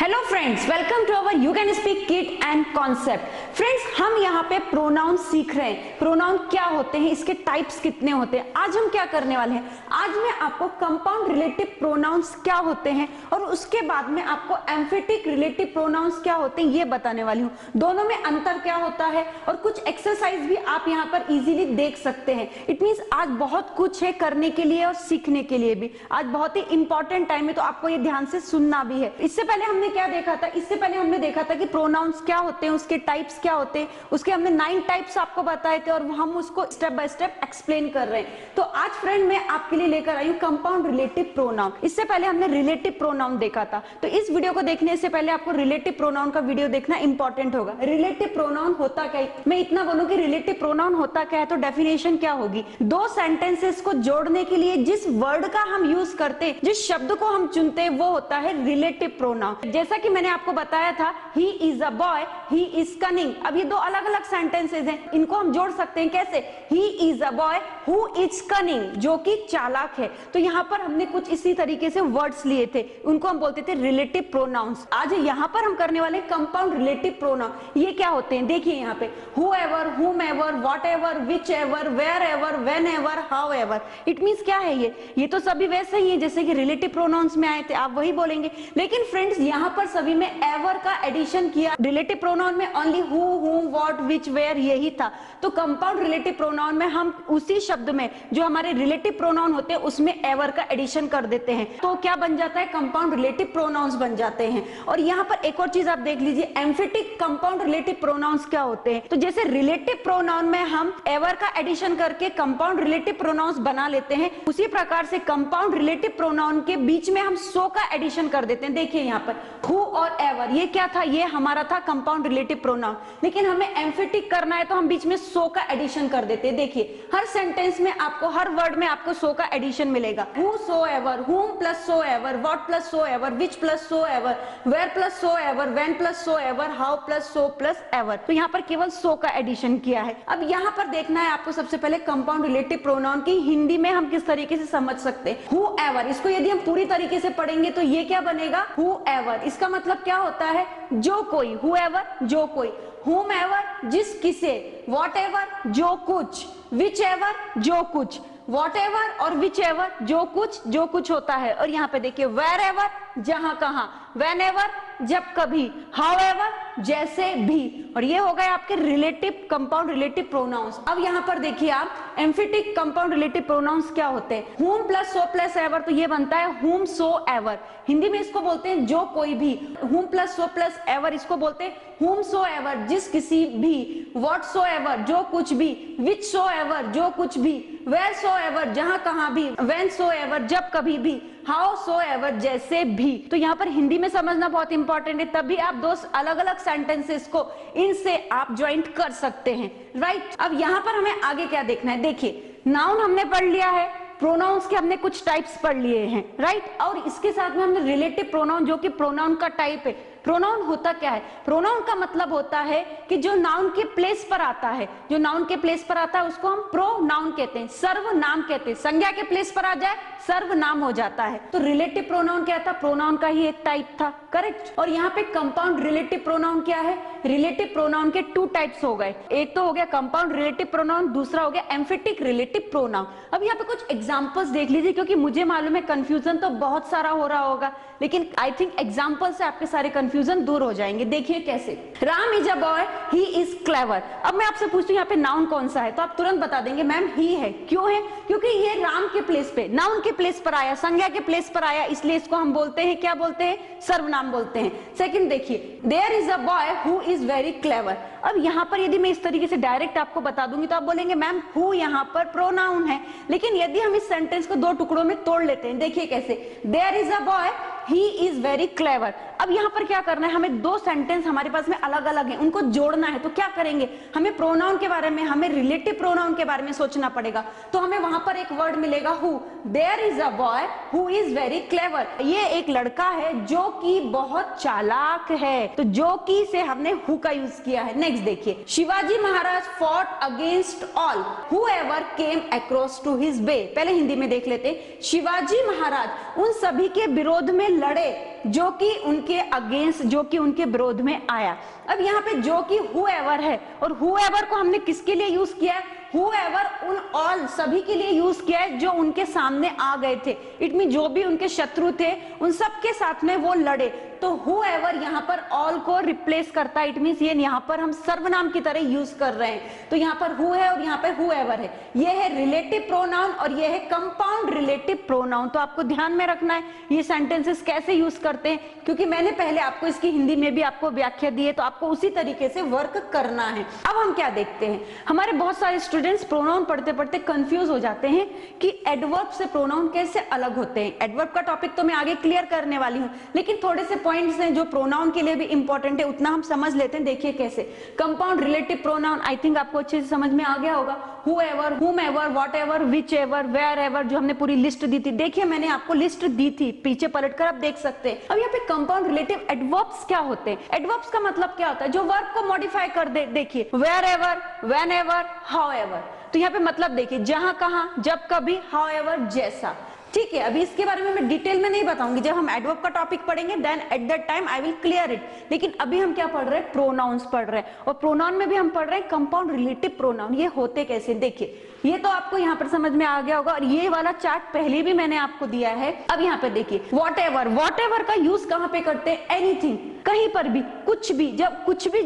Hello friends, welcome to our you can speak kit and concept. Friends, हम यहाँ पे pronoun सीख रहे हैं। प्रोनाउन क्या होते हैं, इसके टाइप्स कितने होते हैं। आज हम क्या करने वाले हैं, आज मैं आपको कंपाउंड रिलेटिव प्रोनाउंस क्या होते हैं और उसके बाद में आपको एम्फेटिक रिलेटिव प्रोनाउंस क्या होते हैं ये बताने वाली हूँ। दोनों में अंतर क्या होता है और कुछ एक्सरसाइज भी आप यहाँ पर इजीली देख सकते हैं। इट मींस आज बहुत कुछ है करने के लिए और सीखने के लिए भी। आज बहुत ही इंपॉर्टेंट टाइम है, तो आपको ये ध्यान से सुनना भी है। इससे पहले हमने क्या देखा था, इससे पहले हमने देखा था कि प्रोनाउंस क्या होते हैं, उसके टाइप्स क्या होते हैं। उसके हमने 9 टाइप्स आपको बताए थे और हम उसको स्टेप बाय स्टेप एक्सप्लेन कर रहे हैं। तो आज फ्रेंड मैं आपके लिए लेकर आई हूँ कंपाउंड रिलेटिव प्रोनाउन। इससे पहले हमने रिलेटिव प्रोनाउन देखा था, तो इस वीडियो को देखने से पहले आपको रिलेटिव प्रोनाउन का वीडियो देखना इंपॉर्टेंट होगा। रिलेटिव प्रोनाउन होता क्या है, मैं इतना बोलूं कि रिलेटिव प्रोनाउन होता क्या है तो डेफिनेशन क्या होगी। दो सेंटेंसेस को जोड़ने के लिए जिस वर्ड का हम यूज करते हैं, जिस शब्द को हम चुनते हैं, वो होता है रिलेटिव प्रोनाउन। जैसा कि मैंने आपको बताया था, he is a boy, he is cunning. अब ये दो अलग अलग सेंटेंसेस हैं, इनको हम जोड़ सकते हैं कैसे। He is a boy who is cunning, जो कि चालाक है। तो यहाँ पर हमने कुछ इसी तरीके से वर्ड्स लिए थे, उनको हम बोलते थे रिलेटिव प्रोनाउंस। आज यहाँ पर हम करने वाले कंपाउंड रिलेटिव प्रोनाउन। ये क्या होते हैं, देखिए यहाँ पे whoever, whomever, whatever, whichever, wherever, whenever, however। It means क्या है ये तो सभी वैसे ही है जैसे कि रिलेटिव प्रोनाउंस में आए थे, आप वही बोलेंगे। लेकिन फ्रेंड्स यहाँ पर सभी में एवर का एडिशन किया। रिलेटिव प्रोनाउन में only who, whom, what, which, where यही था। तो कंपाउंड रिलेटिव प्रोनाउन में हम उसी शब्द में जो हमारे रिलेटिव प्रोनाउन होते हैं उसमें एवर का एडिशन कर देते हैं, तो क्या बन जाता है, कंपाउंड रिलेटिव प्रोनाउंस बन जाते हैं। और यहाँ पर एक और चीज आप देख लीजिए, एम्फेटिक कंपाउंड रिलेटिव प्रोनाउंस क्या होते हैं। तो जैसे रिलेटिव प्रोनाउन में हम एवर का एडिशन करके कंपाउंड रिलेटिव प्रोनाउंस बना लेते हैं, उसी प्रकार से कंपाउंड रिलेटिव प्रोनाउन के बीच में हम सो का एडिशन कर देते हैं। देखिए यहाँ पर हु और एवर, ये क्या था, ये हमारा था कंपाउंड रिलेटिव प्रोनाउन। लेकिन हमें एम्फेटिक करना है तो हम बीच में सो का एडिशन कर देते हैं। देखिए हर सेंटेंस में आपको, हर वर्ड में आपको सो का एडिशन मिलेगा। Who so ever, whom plus so ever, what plus so ever, which plus so ever, where plus so ever, when plus so ever, how plus so plus ever. तो यहाँ पर केवल सो का एडिशन किया है। अब यहाँ पर देखना है आपको सबसे पहले कंपाउंड रिलेटिव प्रोनाउन की हिंदी में हम किस तरीके से समझ सकते हैं। हु एवर, इसको यदि हम पूरी तरीके से पढ़ेंगे तो ये क्या बनेगा, हु एवर। इसका मतलब क्या होता है, जो कोई, हु एवर जो कोई, whom एवर जिस किसे, वॉट एवर जो कुछ, विच एवर जो कुछ, वॉट एवर और विच एवर जो कुछ होता है। और यहाँ पे देखिए वेर एवर जहां कहां, वेन एवर जब कभी, हाउ एवर जैसे भी। और ये हो गए आपके रिलेटिव कंपाउंड रिलेटिव प्रोनाउंस। अब यहाँ पर देखिए आप, एम्फेटिक कंपाउंड रिलेटिव प्रोनाउंस क्या होते हैं। whom plus so plus ever, तो ये बनता है whom so ever। हिंदी में इसको बोलते हैं जो कोई भी। whom plus so plus ever, इसको बोलते हैं whom so ever जिस किसी भी, what so ever जो कुछ भी, which so ever जो कुछ भी, where so ever जहां कहां भी, when so ever जब कभी भी, हाउ सो एवर जैसे भी। तो यहाँ पर हिंदी में समझना बहुत इंपॉर्टेंट है, तभी आप दो अलग अलग सेंटेंसेस को इनसे आप ज्वाइंट कर सकते हैं, राइट। अब यहाँ पर हमें आगे क्या देखना है, देखिए नाउन हमने पढ़ लिया है, प्रोनाउंस के हमने कुछ टाइप्स पढ़ लिए हैं, राइट। और इसके साथ में हमने रिलेटिव प्रोनाउन, जो कि प्रोनाउन का टाइप है। प्रोनाउन होता क्या है, प्रोनाउन का मतलब होता है कि जो नाउन के प्लेस पर आता है, जो नाउन के प्लेस पर आता है उसको हम प्रोनाउन कहते हैं, सर्वनाम कहते हैं। संज्ञा के प्लेस पर आ जाए सर्वनाम हो जाता है। तो रिलेटिव प्रोनाउन क्या था, प्रोनाउन का ही एक टाइप था, करेक्ट। और यहाँ पे कंपाउंड रिलेटिव प्रोनाउन क्या है, रिलेटिव प्रोनाउन के 2 टाइप्स हो गए। एक तो हो गया कंपाउंड रिलेटिव प्रोनाउन, दूसरा हो गया एम्फेटिक रिलेटिव प्रोनाउन। अब यहाँ पे कुछ एग्जांपल्स देख लीजिए, क्योंकि मुझे मालूम है कंफ्यूजन तो बहुत सारा हो रहा होगा, लेकिन आई थिंक एग्जांपल से आपके सारे कंफ्यूजन दूर हो जाएंगे। देखिए कैसे, Ram is a boy, he is clever. अब मैं आपसे पूछती हूँ यहाँ पे नाउन कौन सा है, तो आप तुरंत बता देंगे मैम ही है। क्यों है, क्योंकि ये राम के प्लेस पे, नाउन के प्लेस पर आया, संज्ञा के प्लेस पर आया, इसलिए इसको हम बोलते हैं, क्या बोलते हैं, सर्वनाम बोलते हैं। सेकंड देखिए, there is a boy who is very clever. अब यहाँ पर यदि मैं इस तरीके से डायरेक्ट आपको बता दूंगी तो आप बोलेंगे मैम हु यहाँ पर प्रोनाउन है। लेकिन यदि हम इस सेंटेंस को 2 टुकड़ों में तोड़ लेते हैं, देखिए कैसे, there is a boy he is very clever. अब यहाँ पर क्या करना है, हमें 2 सेंटेंस हमारे पास में अलग अलग हैं, उनको जोड़ना है। तो क्या करेंगे, हमें प्रोनाउन के बारे में, हमें रिलेटिव प्रोनाउन के बारे में सोचना पड़ेगा। तो हमें वहां पर एक वर्ड मिलेगा who. There is a boy who is very clever, ये एक लड़का है जो कि बहुत चालाक है। तो जो कि से हमने हु का यूज किया है। नेक्स्ट देखिए, Shivaji Maharaj fought against all whoever came across to his way. पहले हिंदी में देख लेते हैं, शिवाजी महाराज उन सभी के विरोध में लड़े, जो कि उनके अगेंस्ट, जो कि उनके विरोध में आया। अब यहाँ पे जो कि whoever है, और whoever को हमने किसके लिए यूज किया है? whoever उन ऑल सभी के लिए यूज किया है जो उनके सामने आ गए थे। इट मीन जो भी उनके शत्रु थे उन सब के साथ में वो लड़े, तो whoever यहाँ पर ऑल को रिप्लेस करता है। इट मीन्स ये यहाँ पर हम सर्वनाम की तरह यूज कर रहे हैं। तो यहाँ पर who है और यहाँ पे whoever है। ये है रिलेटिव प्रोनाउन और ये है कंपाउंड रिलेटिव प्रोनाउन। तो आपको ध्यान में रखना है ये सेंटेंसेस कैसे यूज करते हैं, क्योंकि मैंने पहले आपको इसकी हिंदी में भी आपको व्याख्या दी है, तो आपको उसी तरीके से वर्क करना है। अब हम क्या देखते हैं, हमारे बहुत सारे स्टूडेंट्स प्रोनाउन पढ़ते पढ़ते कंफ्यूज हो जाते हैं कि एडवर्ब से प्रोनाउन कैसे अलग होते हैं। एडवर्ब का टॉपिक तो मैं आगे क्लियर करने वाली हूँ, लेकिन थोड़े से पॉइंट्स हैं जो प्रोनाउन के लिए भी इंपॉर्टेंट है, उतना हम समझ लेते हैं। देखिए कैसे। Compound relative pronoun I think आपको अच्छे से समझ में आ गया होगा। whoever, whomever, whatever, whichever, wherever, जो हमने पूरी लिस्ट दी थी। देखिए मैंने आपको लिस्ट दी थी, पीछे पलटकर आप देख सकते हैं। अब यहाँ पे कंपाउंड रिलेटिव एडवर्ब्स क्या होते हैं? एडवर्ब्स का मतलब क्या होता है? जो वर्ब को मॉडिफाई कर दे। देखिए wherever, whenever, however। तो यहाँ पे मतलब देखिए, जहां कहां, जब कभी, however जैसा। ठीक है, अभी इसके बारे में मैं डिटेल में नहीं बताऊंगी, जब हम एडवर्ब का टॉपिक पढ़ेंगे then at that time I will clear it. लेकिन अभी हम क्या पढ़ रहे हैं? प्रोनाउंस पढ़ रहे हैं, और प्रोनाउन में भी हम पढ़ रहे हैं कंपाउंड रिलेटिव प्रोनाउन। ये होते कैसे? देखिए ये तो आपको यहाँ पर समझ में आ गया होगा, और ये वाला चार्ट पहले भी मैंने आपको दिया है। अब यहाँ पे देखिए whatever, whatever का यूज कहाँ पे करते हैं? एनीथिंग, कहीं पर भी, कुछ भी,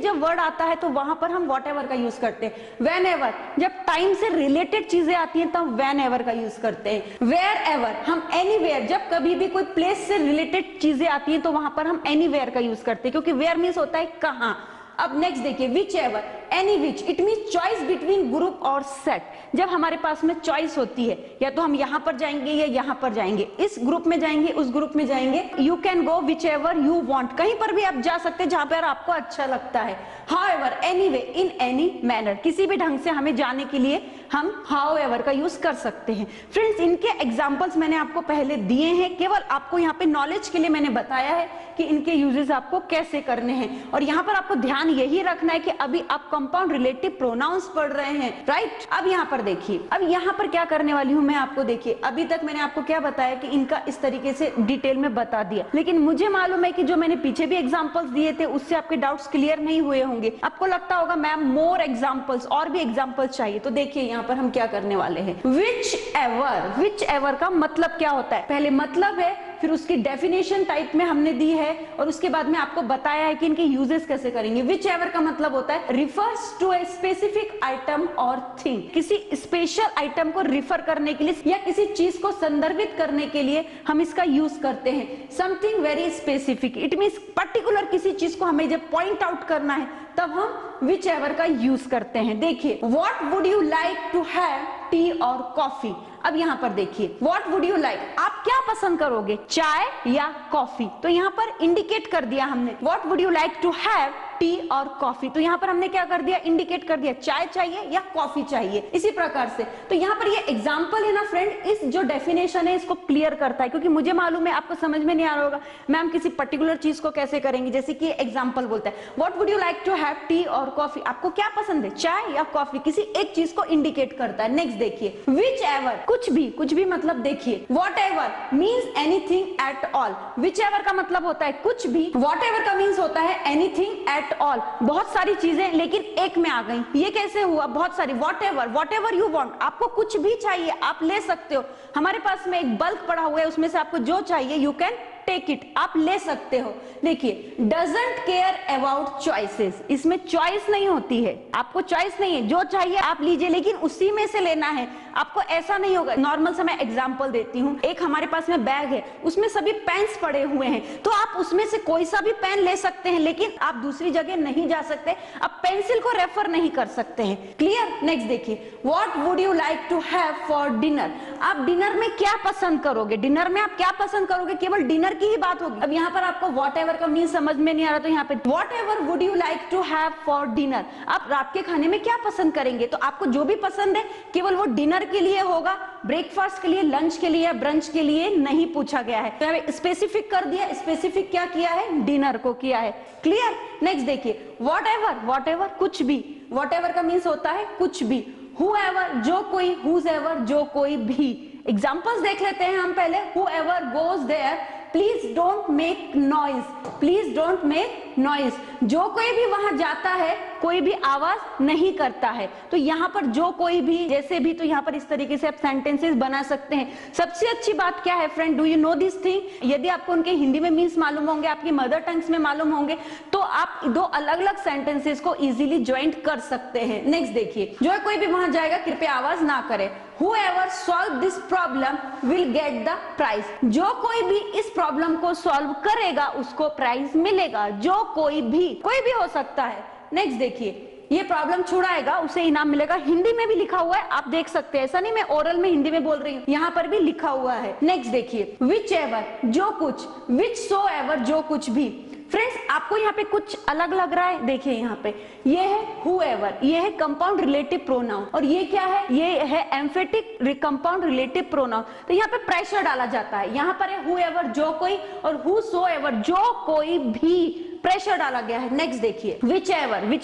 जब वर्ड आता है तो वहां पर हम whatever का यूज करते हैं। whenever, जब टाइम से रिलेटेड चीजें आती हैं तब whenever का यूज करते हैं। wherever, हम anywhere, जब कभी भी कोई प्लेस से रिलेटेड चीजें आती हैं तो वहां पर हम anywhere का यूज करते हैं, क्योंकि where मीन्स होता है कहां। अब नेक्स्ट देखिए whichever, any which, it means choice between group और सेट। जब हमारे पास में चॉइस होती है, या तो हम यहाँ पर जाएंगे या यहाँ पर जाएंगे, इस ग्रुप में जाएंगे, उस ग्रुप में जाएंगे। You can go whichever you want, कहीं पर भी आप जा सकते हैं जहां पर आपको अच्छा लगता है। however, anyway, in any manner, किसी भी ढंग से हमें जाने के लिए हम however का यूज कर सकते हैं। फ्रेंड्स इनके एग्जाम्पल्स मैंने आपको पहले दिए हैं, केवल आपको यहाँ पे नॉलेज के लिए मैंने बताया है कि इनके यूजेस आपको कैसे करने हैं। और यहाँ पर आपको ध्यान यही रखना है कि अभी आप कंपाउंड रिलेटिव प्रोनाउंस पढ़ रहे हैं, राइट। अब यहाँ पर देखिए, अब यहाँ पर क्या करने वाली हूँ मैं आपको। देखिए अभी तक मैंने आपको क्या बताया कि इनका इस तरीके से डिटेल में बता दिया, लेकिन मुझे मालूम है कि जो मैंने पीछे भी एग्जांपल्स दिए थे उससे आपके डाउट्स क्लियर नहीं हुए होंगे। आपको लगता होगा मैम मोर एग्जांपल्स, और भी एग्जांपल्स चाहिए। तो देखिए यहाँ पर हम क्या करने वाले हैं। विच एवर का मतलब क्या होता है? पहले मतलब है, फिर उसकी डेफिनेशन टाइप में हमने दी है, और उसके बाद में आपको बताया है कि इनके यूजेस कैसे करेंगे। विच एवर का मतलब होता है refers to a specific item और थिंग, किसी स्पेशल आइटम को रिफर करने के लिए या किसी चीज को संदर्भित करने के लिए हम इसका यूज करते हैं। Something very specific, it means particular किसी चीज को हमें जब पॉइंट आउट करना है तब हम विच एवर का यूज करते हैं। देखिए what would you like to have, tea और कॉफी। अब यहाँ पर देखिए व्हाट वुड यू लाइक, आप क्या पसंद करोगे, चाय या कॉफी? तो यहाँ पर इंडिकेट कर दिया हमने what would you like to have, tea और कॉफी। तो यहाँ पर हमने क्या कर दिया? इंडिकेट कर दिया चाय चाहिए या कॉफी चाहिए। इसी प्रकार से तो यहाँ पर ये एग्जांपल है ना फ्रेंड, इस जो डेफिनेशन है इसको क्लियर करता है, क्योंकि मुझे मालूम है आपको समझ में नहीं आ रहा होगा मैम किसी पर्टिकुलर चीज को कैसे करेंगे। जैसे कि एग्जांपल बोलता है what would you like to have, tea और कॉफी, आपको क्या पसंद है, चाय या कॉफी? किसी एक चीज को इंडिकेट करता है। नेक्स्ट देखिए विच एवर, कुछ भी मतलब देखिए what ever means anything at all. Which ever का मतलब होता है कुछ भी, वॉट एवर का मीन्स होता है एनीथिंग एट ऑल, बहुत सारी चीजें लेकिन एक में आ गई। ये कैसे हुआ? बहुत सारी। वॉट एवर यू वांट, आपको कुछ भी चाहिए आप ले सकते हो। हमारे पास में एक बल्क पड़ा हुआ है, उसमें से आपको जो चाहिए यू कैन टेक इट, आप ले सकते हो। देखिए डजंट केयर अबाउट चॉइसेस, इसमें चॉइस नहीं होती है, आपको चॉइस नहीं है, जो चाहिए आप लीजिए, लेकिन उसी में से लेना है। आपको ऐसा नहीं होगा। नॉर्मल से मैं एग्जांपल देती हूँ, एक हमारे पास में बैग है, उसमें सभी पेन्स पड़े हुए हैं, तो आप उसमें से कोई सा भी पेन ले सकते हैं, लेकिन आप दूसरी जगह नहीं जा सकते, आप पेंसिल को रेफर नहीं कर सकते हैं। क्लियर? नेक्स्ट देखिए what would you like to have for dinner, आप डिनर में क्या पसंद करोगे, डिनर में आप क्या पसंद करोगे, केवल डिनर की ही बात होगी। अब यहाँ पर आपको वॉट एवर का मीन समझ में नहीं आ रहा, तो यहाँ पे what ever would you like to have for dinner, आप रात के खाने में क्या पसंद करेंगे? तो आपको जो भी पसंद है केवल वो डिनर के लिए होगा, ब्रेकफास्ट के लिए, लंच के लिए या ब्रंच के लिए नहीं पूछा गया है। तो स्पेसिफिक कर दिया, स्पेसिफिक क्या किया है? डिनर को किया है। क्लियर? नेक्स्ट देखिए वॉट एवर कुछ भी, वॉट एवर का मीन्स होता है कुछ भी। whoever जो कोई, whosoever जो कोई भी। एग्जाम्पल्स देख लेते हैं हम पहले। whoever goes there please don't make noise, please don't make noise. जो कोई भी वहां जाता है कोई भी आवाज नहीं करता है। तो यहाँ पर जो कोई भी, जैसे भी, तो यहाँ पर इस तरीके से आप सेंटेंसेस बना सकते हैं। सबसे अच्छी बात क्या है friend, do you know this thing, यदि आपको उनके हिंदी में मीन्स मालूम होंगे, आपकी मदर टंग्स में मालूम होंगे, तो आप दो अलग अलग सेंटेंसेस को इजीली ज्वाइंट कर सकते हैं। नेक्स्ट देखिए, जो कोई भी वहां जाएगा कृपया आवाज ना करे। Whoever solve this problem will get the prize। जो कोई भी इस प्रॉब्लम को सॉल्व करेगा उसको प्राइज मिलेगा। जो कोई भी हो सकता है। नेक्स्ट देखिए, ये प्रॉब्लम छुड़ाएगा उसे इनाम मिलेगा। हिंदी में भी लिखा हुआ है, आप देख सकते हैं, ऐसा नहीं मैं ओरल में हिंदी में बोल रही हूँ, यहाँ पर भी लिखा हुआ है। नेक्स्ट देखिए, विच एवर जो कुछ, विच सो एवर जो कुछ भी। फ्रेंड्स आपको यहाँ पे कुछ अलग लग रहा है, देखिए यहाँ पे ये है whoever, ये है कंपाउंड रिलेटिव प्रोनाउन, और ये क्या है, ये है एम्फेटिक कंपाउंड रिलेटिव प्रोनाउन। तो यहाँ पे प्रेशर डाला जाता है। यहाँ पर है whoever जो कोई, और whosoever जो कोई भी, प्रेशर डाला गया है। नेक्स्ट देखिए, विच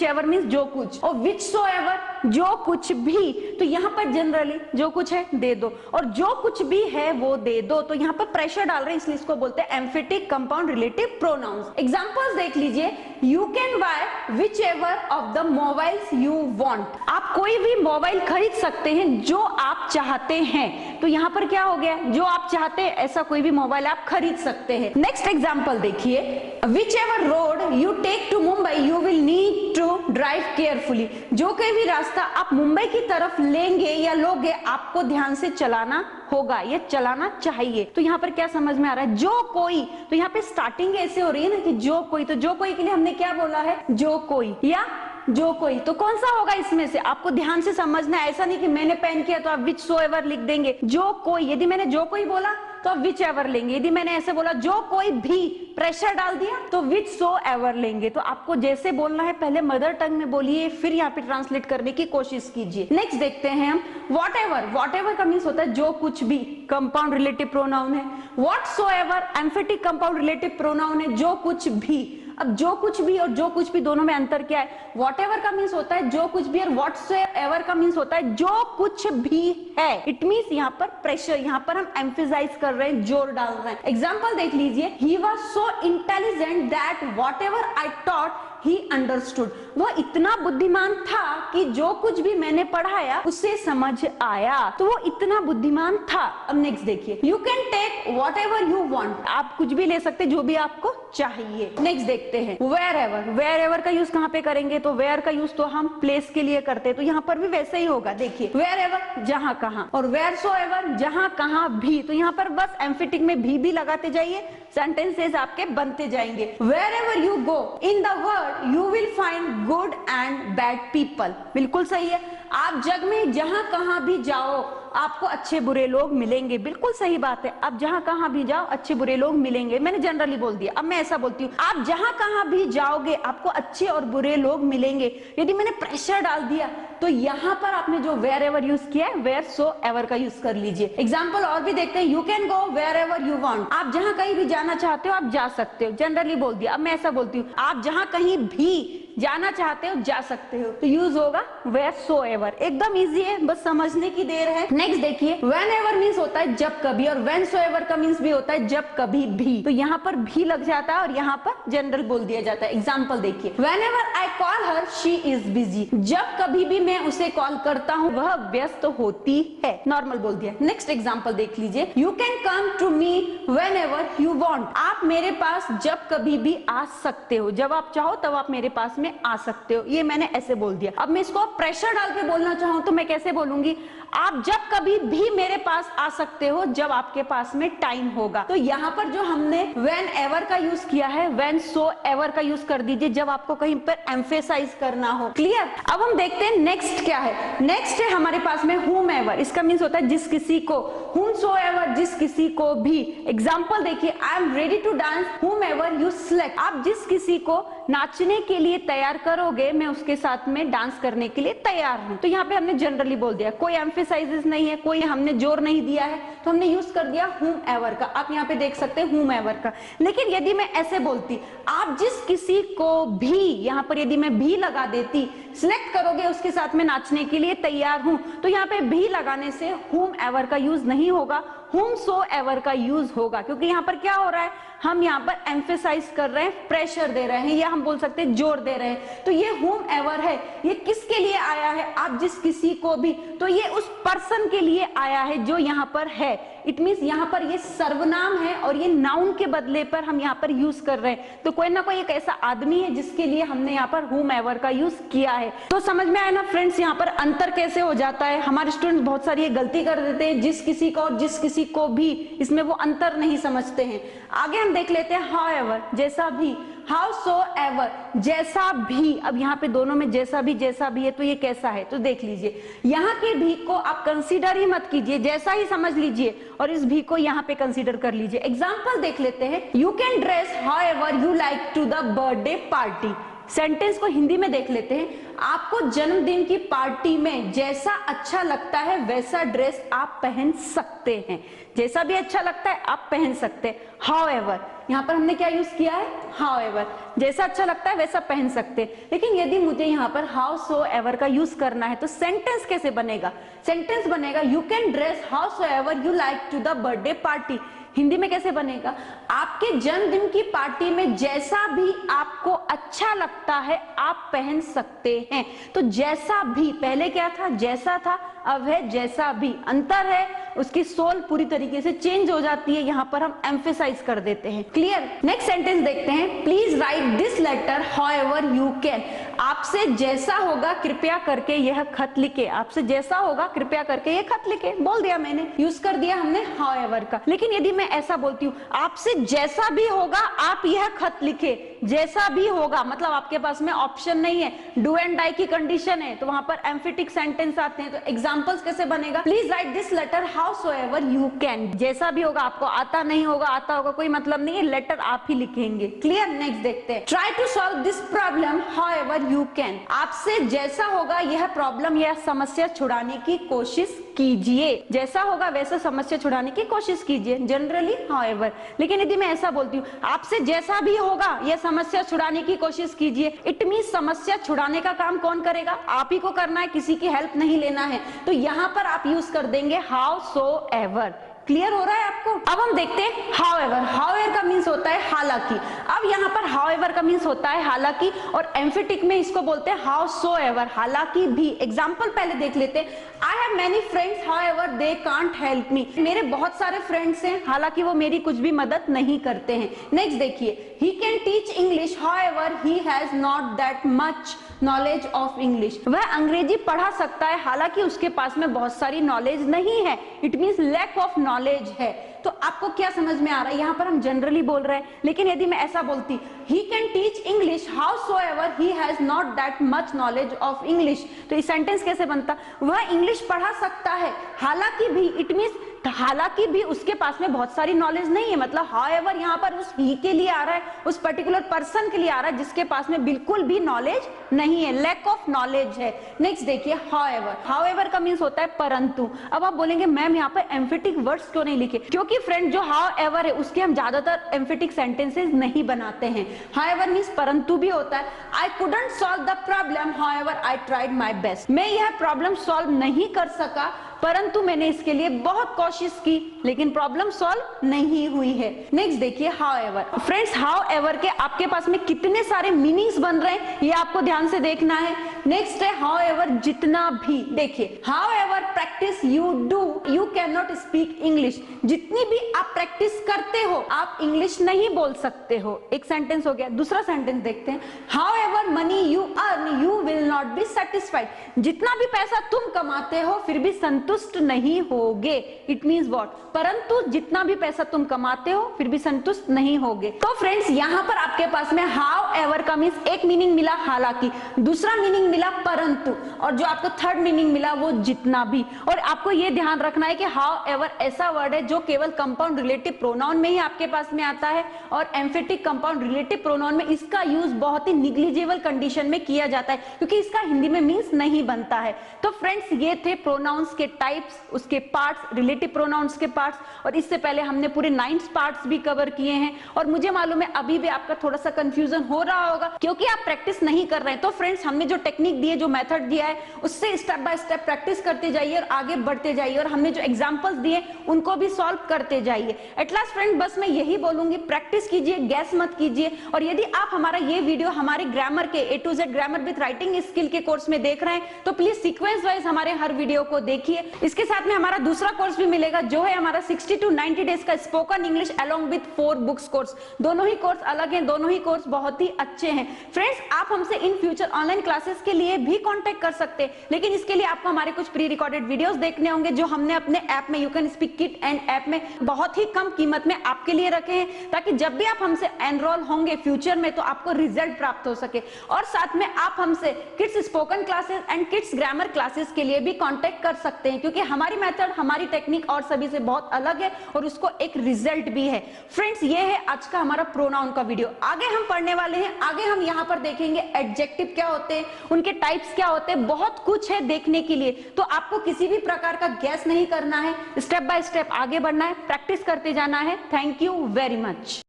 एवर मीन्स जो कुछ, और विच सो एवर जो कुछ भी। तो यहाँ पर जनरली जो कुछ है दे दो, और जो कुछ भी है वो दे दो। तो यहाँ पर प्रेशर डाल रहे हैं, इसलिए इसको बोलते हैं emphatic compound relative pronouns. Examples देख लीजिए, you can by which ever of the mobiles you want. आप कोई भी मोबाइल खरीद सकते हैं जो आप चाहते हैं। तो यहाँ पर क्या हो गया, जो आप चाहते हैं ऐसा कोई भी मोबाइल आप खरीद सकते हैं। नेक्स्ट एग्जाम्पल देखिए, which ever road you take to Mumbai you will need to drive carefully. जो कोई भी रास्ता आप मुंबई की तरफ लेंगे या लोगे, आपको ध्यान से चलाना होगा, ये चलाना चाहिए। तो यहाँ पर क्या समझ में आ रहा है, जो कोई। तो यहाँ पे स्टार्टिंग ऐसे हो रही है ना कि जो कोई, तो जो कोई के लिए हमने क्या बोला है, जो कोई या जो कोई। तो कौन सा होगा इसमें से, आपको ध्यान से समझना है। ऐसा नहीं कि मैंने पेन किया तो आप विच सो एवर लिख देंगे। जो कोई, यदि मैंने जो कोई बोला तो आप विच एवर लेंगे। यदि मैंने ऐसे बोला जो कोई भी, प्रेशर डाल दिया, तो विच सो एवर लेंगे। तो आपको जैसे बोलना है पहले मदर टंग में बोलिए, फिर यहाँ पे ट्रांसलेट करने की कोशिश कीजिए। नेक्स्ट देखते हैं हम, वॉट एवर। वॉट एवर का मीन्स होता है जो कुछ भी, कंपाउंड रिलेटिव प्रोनाउन है। What so ever emphatic compound relative pronoun है, जो कुछ भी। अब जो कुछ भी और जो कुछ भी दोनों में अंतर क्या है, वॉट एवर का मीन्स होता है जो कुछ भी, और वॉट सो एवर का मीन्स होता है जो कुछ भी है। इट मीन्स यहाँ पर प्रेशर, यहाँ पर हम एम्फेसाइज कर रहे हैं, जोर डाल रहे हैं। एग्जाम्पल देख लीजिए, he was so intelligent that what ever I taught he understood. वह इतना बुद्धिमान था कि जो कुछ भी मैंने पढ़ाया उसे समझ आया। तो वो इतना बुद्धिमान था। अब नेक्स्ट देखिए, you can take what ever you want. आप कुछ भी ले सकते जो भी आपको चाहिए। नेक्स्ट देखते हैं, वेयर एवर। वेयर एवर का यूज कहाँ पे करेंगे, तो वेयर का यूज तो हम प्लेस के लिए करते हैं, तो यहाँ पर भी वैसे ही होगा। देखिए, वेयर एवर जहां कहां, और वेयर सो एवर जहां कहां भी। तो यहाँ पर बस एम्फेटिक में भी लगाते जाइए, सेंटेंसेस आपके बनते जाएंगे। Where ever you go in the world you will find good and bad people. बिल्कुल सही है। आप जग में जहां कहां भी जाओ आपको अच्छे बुरे लोग मिलेंगे। बिल्कुल सही बात है। आप जहां कहां भी जाओ अच्छे बुरे लोग मिलेंगे। मैंने जनरली बोल दिया, अब मैं ऐसा बोलती हूँ, आप जहां कहां भी जाओगे आपको अच्छे और बुरे लोग मिलेंगे। यदि मैंने प्रेशर डाल दिया तो यहाँ पर आपने जो वेयर एवर यूज किया है, वेयर सो एवर का यूज कर लीजिए। एग्जाम्पल और भी देखते हैं, you can go where ever you want. आप जहां कहीं भी जाना चाहते हो आप जा सकते हो। जनरली बोल दिया, अब मैं ऐसा बोलती हूँ, आप जहां कहीं भी जाना चाहते हो जा सकते हो। तो यूज होगा वेयर सो एवर। एकदम इजी है, बस समझने की देर है। नेक्स्ट देखिए, व्हेन एवर मीन्स होता है जब कभी, और व्हेन सो एवर का मीन्स भी होता है जब कभी भी। तो यहाँ पर भी लग जाता है और यहाँ पर जनरल बोल दिया जाता है। एग्जाम्पल देखिए, when ever I call her she is busy. जब कभी भी मैं उसे कॉल करता हूँ वह व्यस्त होती है। नॉर्मल बोल दिया। नेक्स्ट एग्जाम्पल देख लीजिए, you can come to me when ever you want. आप मेरे पास जब कभी भी आ सकते हो। जब आप चाहो तब आप मेरे पास में आ सकते हो। ये मैंने ऐसे बोल दिया। अब मैं इसको प्रेशर डाल के बोलना चाहूं तो मैं कैसे बोलूंगी, आप जब कभी भी मेरे पास आ सकते हो जब आपके पास में टाइम होगा। तो यहाँ पर जो हमने व्हेन एवर का यूज किया है, व्हेन सो एवर का यूज कर दीजिए जब आपको कहीं पर एम्फेसाइज करना हो। क्लियर। अब हम देखते हैं नेक्स्ट क्या है। नेक्स्ट है हमारे पास में whom ever। इसका मीन्स होता है जिस किसी को। whomsoever जिस किसी को भी। एग्जाम्पल देखिए, I am ready to dance whomever you select। आप जिस किसी को नाचने के लिए तैयार करोगे मैं उसके साथ में डांस करने के लिए तैयार हूं। तो यहाँ पे हमने जनरली बोल दिया, कोई एम्फेसाइजेस नहीं है, कोई हमने जोर नहीं दिया है, तो हमने यूज कर दिया whomever का। आप यहाँ पे देख सकते हैं whomever का। लेकिन यदि मैं ऐसे बोलती, आप जिस किसी को भी, यहाँ पर यदि मैं भी लगा देती, सिलेक्ट करोगे उसके साथ में नाचने के लिए तैयार हूं, तो यहाँ पे भी लगाने से whomever का यूज नहीं होगा, whom so ever का यूज होगा, क्योंकि यहाँ पर क्या हो रहा है, हम यहाँ पर एम्फेसाइज कर रहे हैं, प्रेशर दे रहे हैं, या हम बोल सकते हैं जोर दे रहे हैं। तो ये whom ever है, ये किसके लिए आया है, आप जिस किसी को भी, तो ये उस पर्सन के लिए आया है जो यहाँ पर है। इट मींस यहाँ पर ये सर्वनाम है और ये नाउन के बदले पर हम यहाँ पर यूज कर रहे हैं। तो कोई ना कोई एक ऐसा आदमी है जिसके लिए हमने यहाँ पर whom ever का यूज किया है। तो समझ में आया ना फ्रेंड्स, यहाँ पर अंतर कैसे हो जाता है। हमारे स्टूडेंट्स बहुत सारी ये गलती कर देते हैं, जिस किसी को और जिस किसी को भी, इसमें वो अंतर नहीं समझते हैं। आगे हम देख लेते हैं however, जैसा भी, howsoever, जैसा भी। अब यहाँ पे दोनों में जैसा भी है, तो ये कैसा है, तो देख लीजिए, यहाँ के भी को आप कंसीडर ही मत कीजिए, जैसा ही समझ लीजिए, और इस भी को यहाँ पे कंसीडर कर लीजिए। एग्जाम्पल देख लेते हैं, you can dress however you like to the birthday party. Sentence को हिंदी में देख लेते हैं, आपको जन्मदिन की पार्टी में जैसा अच्छा लगता है वैसा ड्रेस आप पहन सकते हैं। जैसा भी अच्छा लगता है आप पहन सकते हैं। हाउएवर, यहाँ पर हमने क्या यूज किया है, हाउएवर, जैसा अच्छा लगता है वैसा पहन सकते हैं। लेकिन यदि मुझे यहाँ पर हाउसोएवर का यूज करना है तो सेंटेंस कैसे बनेगा, सेंटेंस बनेगा you can dress howsoever you like to the birthday party. Hindi में कैसे बनेगा, आपके जन्मदिन की पार्टी में जैसा भी आपको अच्छा लगता है आप पहन सकते हैं। तो जैसा भी, पहले क्या था, जैसा था, अब है जैसा भी। अंतर है, उसकी सोल पूरी तरीके से चेंज हो जाती है, यहाँ पर हम एम्फेसाइज कर देते हैं। क्लियर। नेक्स्ट सेंटेंस देखते हैं, please write this letter however you can. आपसे जैसा होगा कृपया करके यह खत लिखे। आपसे जैसा होगा कृपया करके यह खत लिखे, बोल दिया मैंने, यूज कर दिया हमने हाउएवर का। लेकिन यदि मैं ऐसा बोलती हूँ, आपसे जैसा भी होगा आप यह खत लिखे, जैसा भी होगा मतलब आपके पास में ऑप्शन नहीं है, डू एंड डाई की कंडीशन है, तो वहां पर एम्फेटिक सेंटेंस आते हैं। तो एग्जांपल्स कैसे बनेगा, please write this letter howsoever you can. जैसा भी होगा, आपको आता नहीं होगा, आता होगा, कोई मतलब नहीं है, लेटर आप ही लिखेंगे। क्लियर। नेक्स्ट देखते हैं, try to solve this problem however you can. आपसे जैसा होगा यह प्रॉब्लम या समस्या छुड़ाने की कोशिश कीजिए। जैसा होगा वैसा समस्या छुड़ाने की कोशिश कीजिए, जनरली हाउएवर। लेकिन यदि मैं ऐसा बोलती हूँ, आपसे जैसा भी होगा यह समस्या छुड़ाने की कोशिश कीजिए, इट मीन समस्या छुड़ाने का काम कौन करेगा, आप ही को करना है, किसी की हेल्प नहीं लेना है। तो यहां पर आप यूज कर देंगे हाउसोएवर। क्लियर हो रहा है आपको। अब हम देखते हैं हाउएवर। हाउएवर का मीन्स होता है हालांकि। अब यहाँ पर हाउएवर का मीन्स होता है हालांकि, और एम्फेटिक में इसको बोलते हैं हाउसोएवर, हालांकि भी। एग्जाम्पल पहले देख लेते हैं, I have many friends however they can't help me. मेरे बहुत सारे फ्रेंड्स हैं, हालांकि वो मेरी कुछ भी मदद नहीं करते हैं। नेक्स्ट देखिए, ही can teach English however he has not that much knowledge of English. वह अंग्रेजी पढ़ा सकता है, हालांकि उसके पास में बहुत सारी नॉलेज नहीं है। It means lack of knowledge है। तो आपको क्या समझ में आ रहा है, यहाँ पर हम जनरली बोल रहे हैं। लेकिन यदि मैं ऐसा बोलती, he can teach English howsoever he has not that much knowledge of English, तो इस सेंटेंस कैसे बनता, वह इंग्लिश पढ़ा सकता है हालांकि भी। इट मींस हालांकि भी उसके पास में बहुत सारी नॉलेज नहीं है, मतलब हाउएवर यहाँ पर उस ही के लिए आ रहा है, उस पर्टिकुलर पर्सन के लिए आ रहा है जिसके पास में बिल्कुल भी नॉलेज नहीं है, लैक ऑफ नॉलेज है। नेक्स्ट देखिए, हाउएवर। हाउएवर का मीन्स होता है परंतु। अब आप बोलेंगे मैम यहाँ पर एम्फेटिक वर्ड्स क्यों नहीं लिखे, क्योंकि फ्रेंड जो हाउएवर है उसके हम ज्यादातर एम्फेटिक सेंटेंसेस नहीं बनाते हैं। हाउएवर मीन्स परंतु भी होता है। I couldn't solve the problem however I tried my best. मैं यह प्रॉब्लम सॉल्व नहीं कर सका, परंतु मैंने इसके लिए बहुत कोशिश की, लेकिन प्रॉब्लम सॉल्व नहीं हुई है। नेक्स्ट देखिए, हाउएवर। फ्रेंड्स, हाउएवर के आपके पास में कितने सारे मीनिंग्स बन रहे हैं ये आपको ध्यान से देखना है। नेक्स्ट है हाउएवर जितना भी। देखिए, however practice you do you can not speak English. जितनी भी आप प्रैक्टिस करते हो आप इंग्लिश नहीं बोल सकते हो। एक सेंटेंस हो गया। दूसरा सेंटेंस देखते हैं, however money you earn you will not be satisfied. जितना भी पैसा तुम कमाते हो फिर भी संतुष्ट नहीं होगे। इट मींस व्हाट, परंतु जितना भी पैसा तुम कमाते हो फिर भी संतुष्ट नहीं होगे। तो फ्रेंड्स, यहाँ पर आपके पास में हाउएवर का मींस एक मीनिंग मिला हालांकि, दूसरा मीनिंग मिला परंतु, और जो आपको थर्ड मीनिंग मिला वो जितना भी। और आपको ये ध्यान रखना है कि हाउएवर ऐसा वर्ड है जो केवल कंपाउंड रिलेटिव प्रोनाउन में ही आपके पास में आता है, और एम्फेटिक कंपाउंड रिलेटिव प्रोनाउन में इसका यूज बहुत ही निग्लिजिबल कंडीशन में किया जाता है, क्योंकि इसका हिंदी में मीन्स नहीं बनता है। तो फ्रेंड्स, ये थे प्रोनाउंस के टाइप्स, उसके पार्ट्स, रिलेटिव प्रोनाउंस के पार्ट्स, और इससे पहले हमने पूरे 9 पार्ट्स भी कवर किए हैं। और मुझे मालूम है अभी भी आपका थोड़ा सा कंफ्यूजन हो रहा होगा क्योंकि आप प्रैक्टिस नहीं कर रहे हैं। तो फ्रेंड्स, हमने जो टेक्निक टेक्निक दी है, जो मेथड दिया है, उससे स्टेप बाय स्टेप प्रैक्टिस करते जाइए और आगे बढ़ते जाइए, और हमने जो एग्जांपल्स दिए उनको भी सॉल्व करते जाइए। एट लास्ट फ्रेंड बस मैं यही बोलूंगी, प्रैक्टिस कीजिए, गैस मत कीजिए। और यदि आप हमारा ये वीडियो हमारे ग्रामर के A to Z grammar with writing skill के कोर्स में देख रहे हैं तो प्लीज सीक्वेंस वाइज हमारे हर वीडियो को देखिए। इसके साथ में हमारा दूसरा कोर्स भी मिलेगा जो है हमारा 60 to 90 डेज का spoken English along with 4 books course. दोनों ही कोर्स अलग हैं, दोनों ही कोर्स बहुत ही अच्छे हैं। फ्रेंड्स आप हमसे इन फ्यूचर ऑनलाइन क्लासेस के लिए भी कांटेक्ट कर सकते हैं, लेकिन इसके लिए आपको हमारे कुछ प्री रिकॉर्डेड वीडियोस देखने होंगे जो हमने अपने ऐप में, you can speak kit and app में बहुत ही कम कीमत में आपके लिए रखे हैं, ताकि जब भी आप हमसे एनरोल होंगे फ्यूचर में तो आपको रिजल्ट प्राप्त हो सके। और साथ में आप हमसे kids spoken classes and kids grammar classes के लिए भी कांटेक्ट कर सकते हैं, क्योंकि हमारी मेथड, हमारी टेक्निक और सभी से बहुत अलग है और उसको एक रिजल्ट भी है। फ्रेंड्स ये है आज का हमारा प्रोनाउन का वीडियो। आगे हम पढ़ने वाले हैं, आगे हम यहाँ पर देखेंगे एडजेक्टिव क्या होते हैं, उनके टाइप्स क्या होते हैं, बहुत कुछ है देखने के लिए। तो आपको किसी भी प्रकार का गैस नहीं करना है, स्टेप बाय स्टेप आगे बढ़ना है, प्रैक्टिस करते जाना है। Thank you very much.